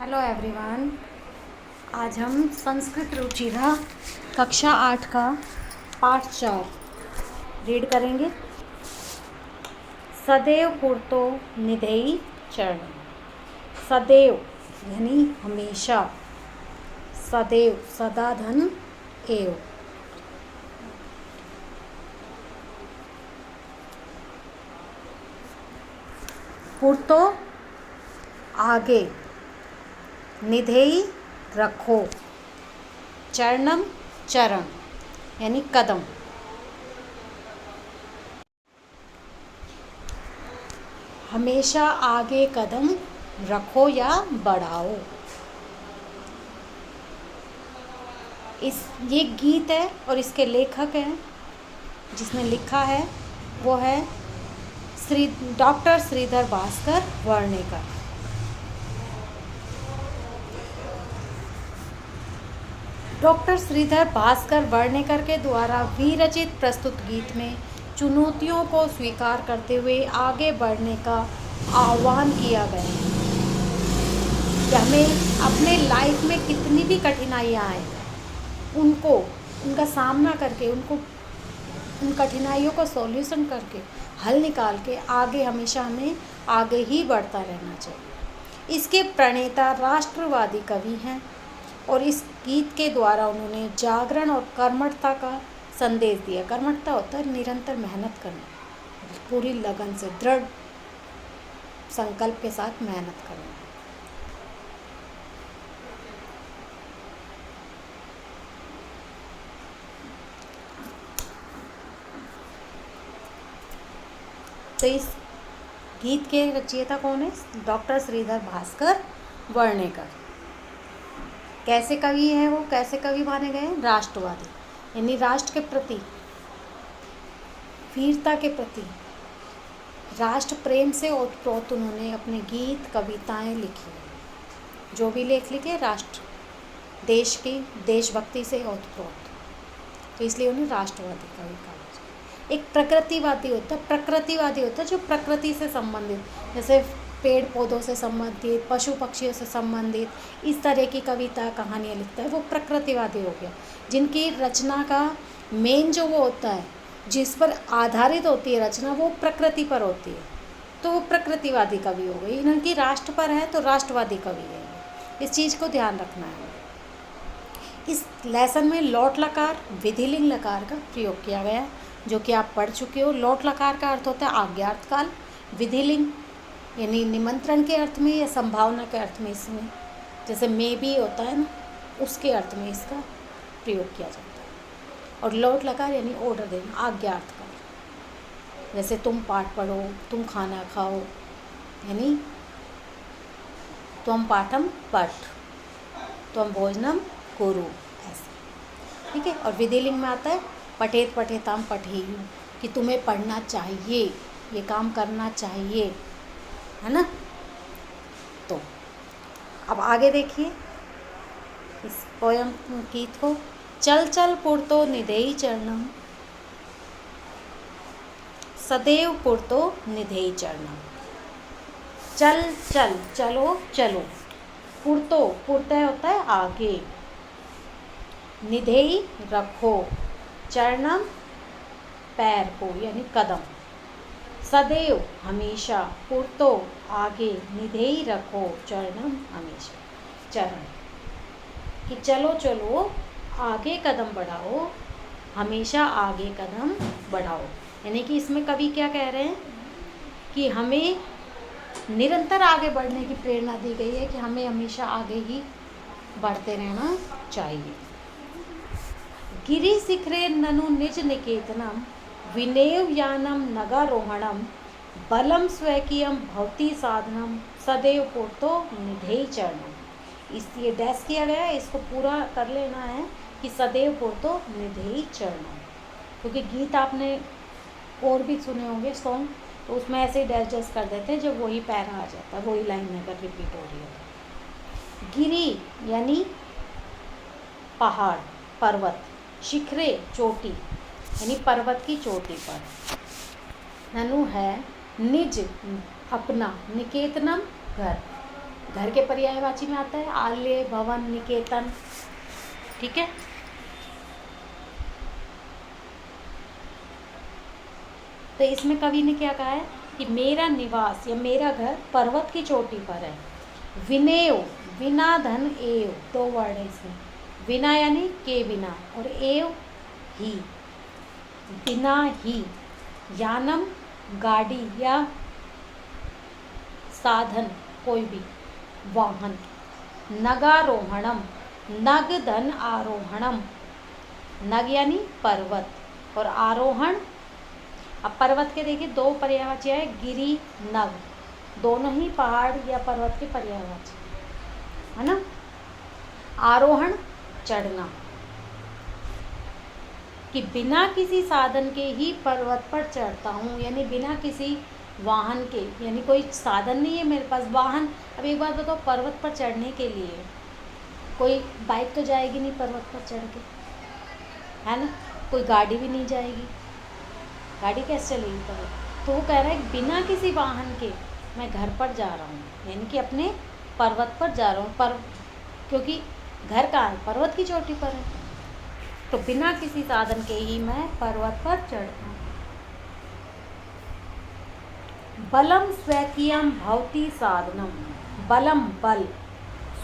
Hello everyone. आज हम संस्कृत रुचिरा कक्षा 8 का पाठ 4 रीड करेंगे। सदैव पूर्तो निधेयि चरण। सदैव यानी हमेशा, सदैव सदा धन एव। पूर्तो आगे, निधेयि रखो, चरणम चरण यानी कदम। हमेशा आगे कदम रखो या बढ़ाओ। ये गीत है और इसके लेखक हैं, जिसने लिखा है वो है डॉक्टर श्रीधर भास्कर वर्णेकर। डॉक्टर श्रीधर भास्कर वर्णेकर के द्वारा विरचित प्रस्तुत गीत में चुनौतियों को स्वीकार करते हुए आगे बढ़ने का आह्वान किया गया है कि हमें अपने लाइफ में कितनी भी कठिनाइयाँ आए उनका सामना करके, उन कठिनाइयों का सॉल्यूशन करके, हल निकाल के हमेशा हमें आगे ही बढ़ता रहना चाहिए। इसके प्रणेता राष्ट्रवादी कवि हैं और इस गीत के द्वारा उन्होंने जागरण और कर्मठता का संदेश दिया। कर्मठता होता है निरंतर मेहनत करना, पूरी लगन से, दृढ़ संकल्प के साथ मेहनत करना। तो इस गीत के रचयिता कौन है? डॉक्टर श्रीधर भास्कर वर्णेकर। कैसे कवि है वो? कैसे कवि माने गए? राष्ट्रवादी, यानी राष्ट्र के प्रति, वीरता के प्रति, राष्ट्र प्रेम से ओतप्रोत उन्होंने अपने गीत कविताएं लिखी। जो भी लेख लिखे राष्ट्र, देश की देशभक्ति से ओतप्रोत, तो इसलिए उन्हें राष्ट्रवादी कवि कहा। एक प्रकृतिवादी होता है जो प्रकृति से संबंधित, जैसे पेड़ पौधों से संबंधित, पशु पक्षियों से संबंधित, इस तरह की कविता कहानियाँ लिखता है, वो प्रकृतिवादी हो गया। जिनकी रचना का मेन जो वो होता है, जिस पर आधारित होती है रचना, वो प्रकृति पर होती है, तो वो प्रकृतिवादी कवि हो गई। इनकी राष्ट्र पर है तो राष्ट्रवादी कवि है। इस चीज़ को ध्यान रखना है। इस लेसन में लौट लकार, विधिलिंग लकार का प्रयोग किया गया, जो कि आप पढ़ चुके हो। लौट लकार का अर्थ होता है आज्ञार्थ काल। विधिलिंग यानी निमंत्रण के अर्थ में या संभावना के अर्थ में, इसमें जैसे मे बी होता है ना, उसके अर्थ में इसका प्रयोग किया जाता है। और लौट लकार यानी ऑर्डर देना, आज्ञार्थ काल। जैसे तुम पाठ पढ़ो, तुम खाना खाओ, यानी त्वम पाठम पठ, त्वम भोजनम कुरु, ऐसे, ठीक है। और विधिलिंग में आता है पठेत पठेताम पठेयु, कि तुम्हें पढ़ना चाहिए, ये काम करना चाहिए, है ना। तो अब आगे देखिए इस पोयम गीत को। चल चल पुरतो निधेयि चरणम, सदैव पुरतो निधेयि चरणम। चल चल, चलो चलो। पुरतो, पुरतः होता है आगे, निधेयि रखो, चरणम पैर को यानी कदम, सदैव हमेशा, पुरतो आगे, निधेयि रखो, चरणम हमेशा, चरण, कि चलो चलो आगे कदम बढ़ाओ, हमेशा आगे कदम बढ़ाओ। यानी कि इसमें कवि क्या कह रहे हैं कि हमें निरंतर आगे बढ़ने की प्रेरणा दी गई है, कि हमें हमेशा आगे ही बढ़ते रहना चाहिए। गिरि शिखरे ननु निज निकेतनम, विनेव यानम नगारोहणम, बलम स्वकीयम भवती साधनम, सदैव पुरतो निधेयि चरणम। इस ये डैश किया गया है, इसको पूरा कर लेना है कि सदैव पुरतो निधेयि चरणम। क्योंकि गीत आपने और भी सुने होंगे सॉन्ग, तो उसमें ऐसे ही डैश डैश कर देते हैं जब वही पैरा आ जाता है, वही लाइन अगर रिपीट हो रही है। गिरि यानी पहाड़, पर्वत, शिखरे चोटी यानी पर्वत की चोटी पर, ननु है निज अपना, निकेतनम घर, घर के पर्यायवाची में आता है आलय, भवन, निकेतन। ठीक है, तो इसमें कवि ने क्या कहा है कि मेरा निवास या मेरा घर पर्वत की चोटी पर है। विनेव, बिना धन एव, दो वर्ड है इसमें। बिना यानी के बिना, और एव ही, बिना ही। यानम, गाड़ी या साधन, कोई भी वाहन। नगारोहणम, नग धन आरोहणम। नग यानी पर्वत, और आरोहण, अब पर्वत के देखिए दो पर्यायवाची है, गिरि, नग, दोनों ही पहाड़ या पर्वत के पर्यायवाची है ना। आरोहण, चढ़ना, कि बिना किसी साधन के ही पर्वत पर चढ़ता हूँ, यानी बिना किसी वाहन के, यानी कोई साधन नहीं है मेरे पास, वाहन। अब एक बात बताओ, पर्वत पर चढ़ने के लिए कोई बाइक तो जाएगी नहीं पर्वत पर चढ़ के, है ना, कोई गाड़ी भी नहीं जाएगी, गाड़ी कैसे चलेगी पर्वत। तो वो कह रहा है बिना किसी वाहन के मैं घर पर जा रहा हूँ, यानी कि अपने पर्वत पर जा रहा हूँ, क्योंकि घर कहाँ है, पर्वत की चोटी पर है, तो बिना किसी साधन के ही मैं पर्वत पर चढ़ता हूँ। बलम स्वकीयम भवति साधनम, बलम बल,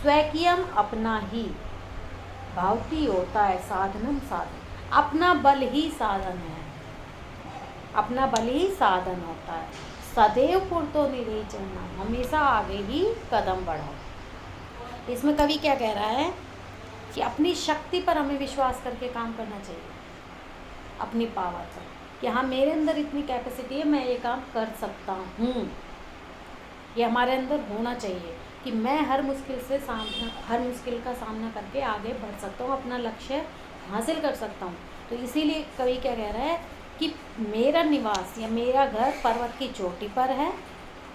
स्वकीयम अपना ही, भवति होता है साधनम साधन, अपना बल ही साधन है, अपना बल ही साधन होता है। सदैव पुरतो निरे चलना, हमेशा आगे ही कदम बढ़ाओ। इसमें कवि क्या कह रहा है कि अपनी शक्ति पर हमें विश्वास करके काम करना चाहिए, अपनी पावर पर, कि हाँ मेरे अंदर इतनी कैपेसिटी है, मैं ये काम कर सकता हूँ। ये हमारे अंदर होना चाहिए कि मैं हर मुश्किल का सामना करके आगे बढ़ सकता हूँ, अपना लक्ष्य हासिल कर सकता हूँ। तो इसीलिए कवि क्या कह रहा है कि मेरा निवास या मेरा घर पर्वत की चोटी पर है,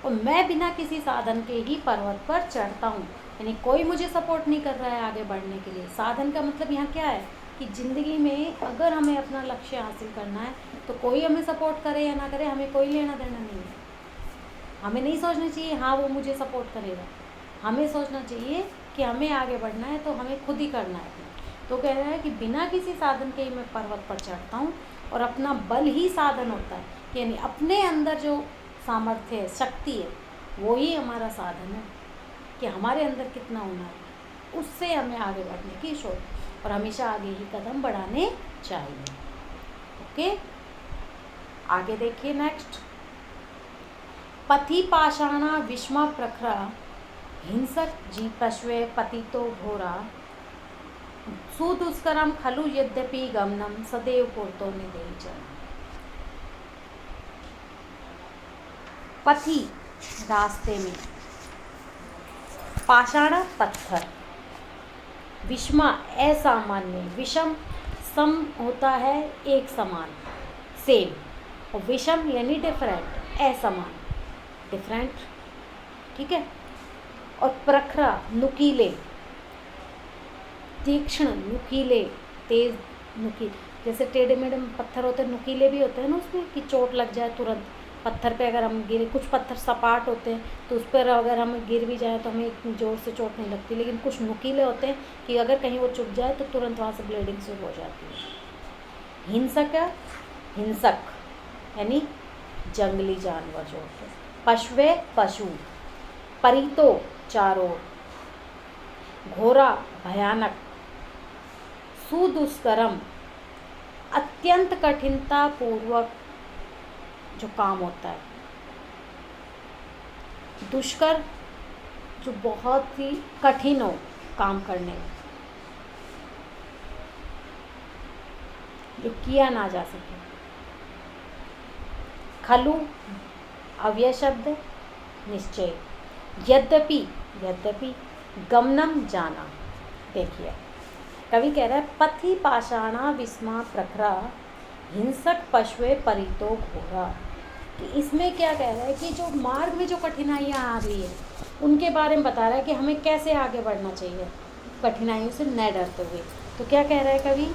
और मैं बिना किसी साधन के ही पर्वत पर चढ़ता हूँ, यानी कोई मुझे सपोर्ट नहीं कर रहा है आगे बढ़ने के लिए। साधन का मतलब यहाँ क्या है कि ज़िंदगी में अगर हमें अपना लक्ष्य हासिल करना है तो कोई हमें सपोर्ट करे या ना करे, हमें कोई लेना देना नहीं है। हमें नहीं सोचना चाहिए हाँ वो मुझे सपोर्ट करेगा, हमें सोचना चाहिए कि हमें आगे बढ़ना है तो हमें खुद ही करना है। तो कह रहा है कि बिना किसी साधन के ही मैं पर्वत पर चढ़ता हूँ, और अपना बल ही साधन होता है, यानी अपने अंदर जो सामर्थ्य है, शक्ति है, वो ही हमारा साधन है कि हमारे अंदर कितना होना है, उससे हमें आगे बढ़ने की सोच, और हमेशा आगे ही कदम बढ़ाने चाहिए। ओके, आगे देखिए नेक्स्ट। पथि पाषाणा विषमा प्रखरा, हिंसक जी पश्वे पतितो घोरा, सुदुष्करम खलु यद्यपि गमनम, सदैव पुरतो निदेचन। पथि रास्ते में, पाषाण पत्थर, विषमा असामान्य, विषम सम होता है एक समान, सेम, और विषम यानी डिफरेंट, असमान, डिफरेंट, ठीक है। और प्रखरा नुकीले, तीक्ष्ण, नुकीले, तेज, नुकीले, जैसे टेढ़े मेढ़े पत्थर होते हैं नुकीले भी होते हैं ना उसमें, कि चोट लग जाए तुरंत पत्थर पे अगर हम गिरे। कुछ पत्थर सपाट होते हैं तो उस पर अगर हम गिर भी जाए तो हमें इतनी ज़ोर से चोट नहीं लगती, लेकिन कुछ नुकीले होते हैं कि अगर कहीं वो चुभ जाए तो तुरंत वहाँ से ब्लीडिंग शुरू हो जाती है। हिंसक, हिंसक यानी जंगली जानवर जो होते हैं। पशवे पशु, परितो चारों, घोरा भयानक, सुदुष्करम अत्यंत कठिनता पूर्वक जो काम होता है, दुष्कर जो बहुत ही कठिन हो काम करने में, जो किया ना जा सके। खलु अव्यय शब्द, निश्चय, यद्यपि, यद्यपि, गमनम जाना। देखिए कवि कह रहा है पथि पाषाणा विस्मा प्रखरा, हिंसक पशवे परितो घोरा, कि इसमें क्या कह रहा है कि जो मार्ग में जो कठिनाइयाँ आ रही है उनके बारे में बता रहा है कि हमें कैसे आगे बढ़ना चाहिए कठिनाइयों से न डरते हुए। तो क्या कह रहा है कवि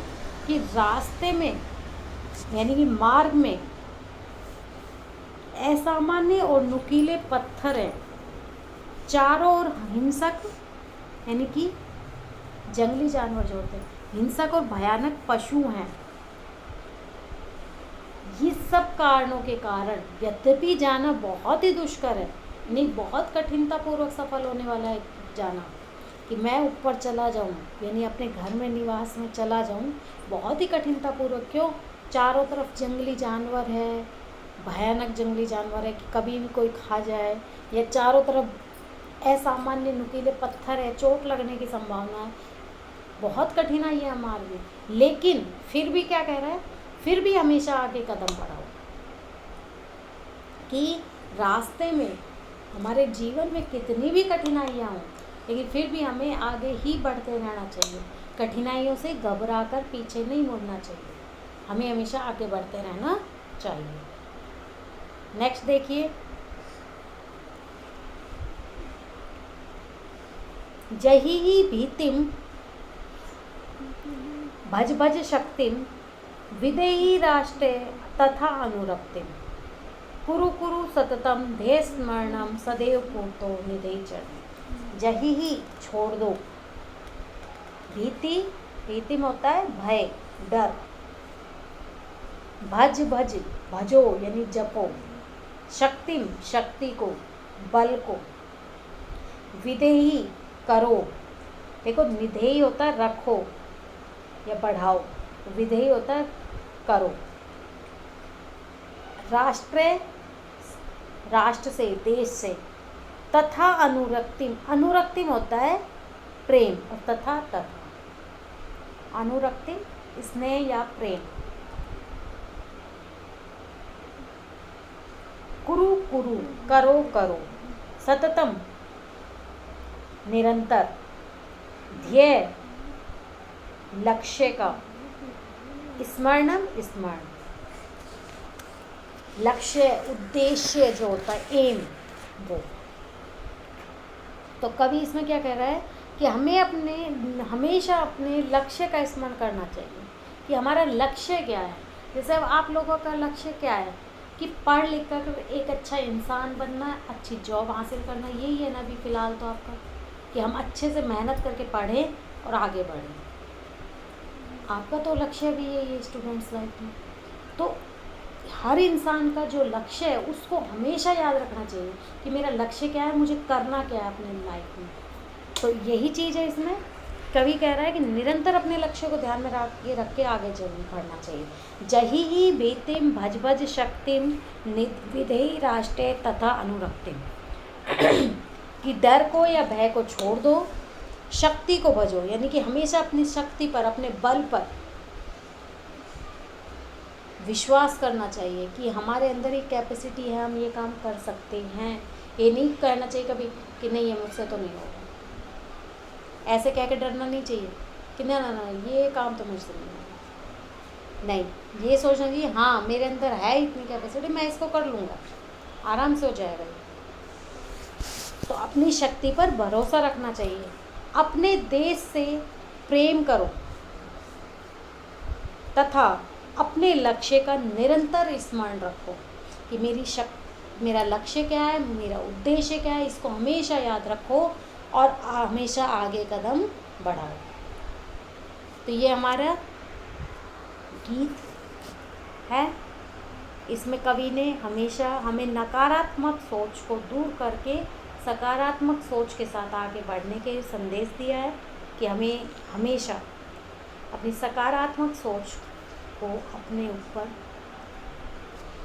कि रास्ते में यानी कि मार्ग में असामान्य और नुकीले पत्थर हैं, चारों ओर हिंसक यानी कि जंगली जानवर जो होते हैं, हिंसक और भयानक पशु हैं। ये सब कारणों के कारण यद्यपि जाना बहुत ही दुष्कर है, नहीं बहुत कठिनतापूर्वक सफल होने वाला है जाना, कि मैं ऊपर चला जाऊं यानी अपने घर में निवास में चला जाऊं, बहुत ही कठिनतापूर्वक। क्यों? चारों तरफ जंगली जानवर है, भयानक जंगली जानवर है कि कभी भी कोई खा जाए, या चारों तरफ असामान्य नुकीले पत्थर है, चोट लगने की संभावना है, बहुत कठिनाई है हमारे लिए। लेकिन फिर भी क्या कह रहा है, फिर भी हमेशा आगे कदम बढ़ाओ, कि रास्ते में हमारे जीवन में कितनी भी कठिनाइयाँ हों, लेकिन फिर भी हमें आगे ही बढ़ते रहना चाहिए। कठिनाइयों से घबरा कर पीछे नहीं मुड़ना चाहिए, हमें हमेशा आगे बढ़ते रहना चाहिए। नेक्स्ट देखिए, जही ही भीतिम भज भज शक्तिम विदेही राष्ट्रे तथा अनुरक्तिम कुरु कुरु सततम ध्येय स्मरणम सदैव पूर्तो निधेय चरण। जही ही छोड़ दो, भीति भीति में होता है भय डर, भज भज भजो यानी जपो, शक्तिम शक्ति को बल को, विधेयी करो, देखो निधेयी होता है रखो या बढ़ाओ, विधेयी होता है करो, राष्ट्र से देश से, तथा अनुरक्तिम अनुरक्तिम होता है प्रेम और तथा तथा, अनुरक्तिम स्नेह या प्रेम, कुरु कुरु करो करो, सततम निरंतर, ध्येय लक्ष्य का, स्मरणम स्मरण लक्ष्य उद्देश्य जो होता है एम वो। तो कभी इसमें क्या कह रहा है कि हमें हमेशा अपने लक्ष्य का स्मरण करना चाहिए कि हमारा लक्ष्य क्या है। जैसे अब आप लोगों का लक्ष्य क्या है कि पढ़ लिख कर एक अच्छा इंसान बनना, अच्छी जॉब हासिल करना, यही है ना अभी फ़िलहाल तो आपका, कि हम अच्छे से मेहनत करके पढ़ें और आगे बढ़ें। आपका तो लक्ष्य भी है ये स्टूडेंट्स लाइफ में। तो हर इंसान का जो लक्ष्य है उसको हमेशा याद रखना चाहिए कि मेरा लक्ष्य क्या है, मुझे करना क्या है अपने लाइफ में। तो यही चीज़ है इसमें कवि कह रहा है कि निरंतर अपने लक्ष्य को ध्यान में रख के आगे जरूर बढ़ना चाहिए। जही ही बेतिम भज भज शक्तिम विधेयी राष्ट्र तथा अनुरक्तिम कि डर को या भय को छोड़ दो, शक्ति को भजो यानी कि हमेशा अपनी शक्ति पर, अपने बल पर विश्वास करना चाहिए कि हमारे अंदर एक कैपेसिटी है, हम ये काम कर सकते हैं। ये नहीं कहना चाहिए कभी कि नहीं ये मुझसे तो नहीं होगा, ऐसे कह के डरना नहीं चाहिए कि ना ना ना ये काम तो मुझसे नहीं होगा। नहीं, ये सोचना चाहिए हाँ मेरे अंदर है इतनी कैपेसिटी, मैं इसको कर लूँगा, आराम से हो जाएगा। तो अपनी शक्ति पर भरोसा रखना चाहिए, अपने देश से प्रेम करो तथा अपने लक्ष्य का निरंतर स्मरण रखो कि मेरा लक्ष्य क्या है, मेरा उद्देश्य क्या है, इसको हमेशा याद रखो और हमेशा आगे कदम बढ़ाओ। तो ये हमारा गीत है, इसमें कवि ने हमेशा हमें नकारात्मक सोच को दूर करके सकारात्मक सोच के साथ आगे बढ़ने के संदेश दिया है कि हमें हमेशा अपनी सकारात्मक सोच को अपने ऊपर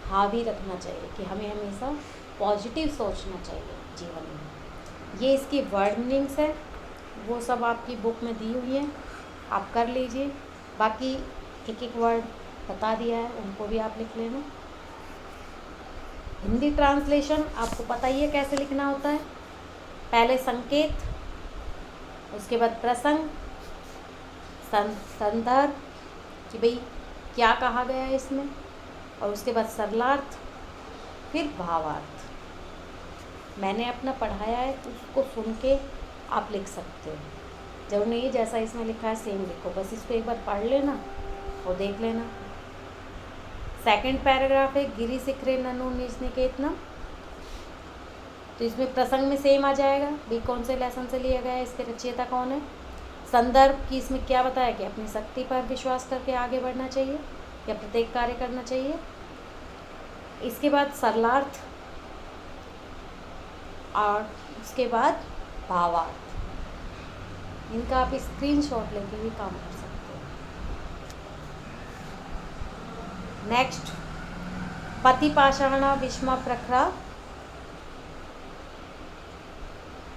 हावी रखना चाहिए, कि हमें हमेशा पॉजिटिव सोचना चाहिए जीवन में। ये इसकी वर्ड मीनिंग्स है, वो सब आपकी बुक में दी हुई है, आप कर लीजिए। बाकी एक एक वर्ड बता दिया है, उनको भी आप लिख लेना। हिंदी ट्रांसलेशन आपको पता ही है कैसे लिखना होता है, पहले संकेत, उसके बाद प्रसंग, संदर्भ कि भाई क्या कहा गया है इसमें, और उसके बाद सरलार्थ, फिर भावार्थ। मैंने अपना पढ़ाया है, उसको सुन के आप लिख सकते हो, जरूर नहीं जैसा इसमें लिखा है सेम लिखो, बस इसको एक बार पढ़ लेना और देख लेना। सेकंड पैराग्राफ है गिरी शिखरे ननु निज निकेतनम, तो इसमें प्रसंग में सेम आ जाएगा, भी कौन से लेसन से लिया गया है, इसके रचयिता कौन है। संदर्भ की इसमें क्या बताया कि अपनी शक्ति पर विश्वास करके आगे बढ़ना चाहिए या प्रत्येक कार्य करना चाहिए। इसके बाद सरलार्थ और उसके बाद भावार्थ। इनका आप स्क्रीनशॉट लेके भी काम कर सकते हो। नेक्स्ट, पति पाषाण विषमा प्रखरा।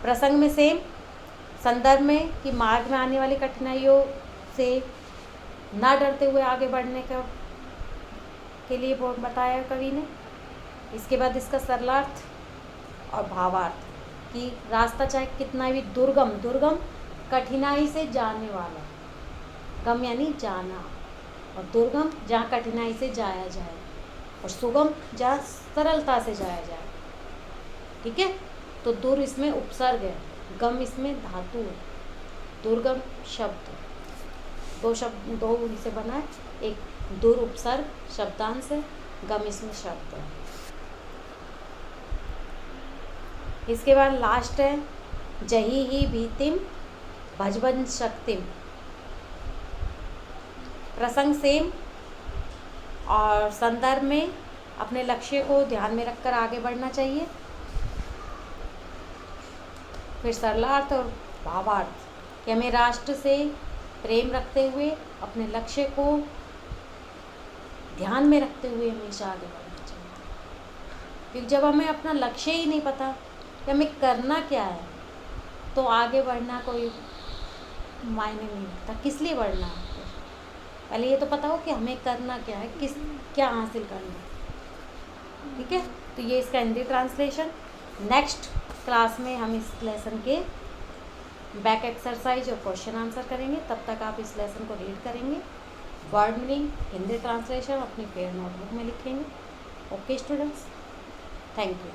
प्रसंग में सेम, संदर्भ में कि मार्ग में आने वाली कठिनाइयों से ना डरते हुए आगे बढ़ने के लिए बहुत बताया कवि ने। इसके बाद इसका सरलार्थ और भावार्थ कि रास्ता चाहे कितना भी दुर्गम कठिनाई से जाने वाला, गम यानी जाना, और दुर्गम जहाँ कठिनाई से जाया जाए, और सुगम जहाँ सरलता से जाया जाए। ठीक है, तो दुर इसमें उपसर्ग है, गम इसमें धातु है, दुर्गम शब्द दो उनसे बना है, एक दुर उपसर्ग शब्दांश है, गम इसमें शब्द है। इसके बाद लास्ट है जही ही भीतिम भजबन शक्तिम। प्रसंग सेम और संदर्भ में अपने लक्ष्य को ध्यान में रखकर आगे बढ़ना चाहिए। फिर सरलार्थ और भावार्थ कि हमें राष्ट्र से प्रेम रखते हुए अपने लक्ष्य को ध्यान में रखते हुए हमेशा आगे बढ़ना चाहिए। क्योंकि जब हमें अपना लक्ष्य ही नहीं पता कि हमें करना क्या है, तो आगे बढ़ना कोई मायने नहीं रखता। किस लिए बढ़ना है, पहले ये तो पता हो कि हमें करना क्या है, क्या हासिल करना है। ठीक है, तो ये इसका हिंदी ट्रांसलेशन। नेक्स्ट क्लास में हम इस लेसन के बैक एक्सरसाइज और क्वेश्चन आंसर करेंगे। तब तक आप इस लेसन को रीड करेंगे, वर्ड मीनिंग हिंदी ट्रांसलेशन अपनी पेयर नोटबुक में लिखेंगे। Okay students, thank you.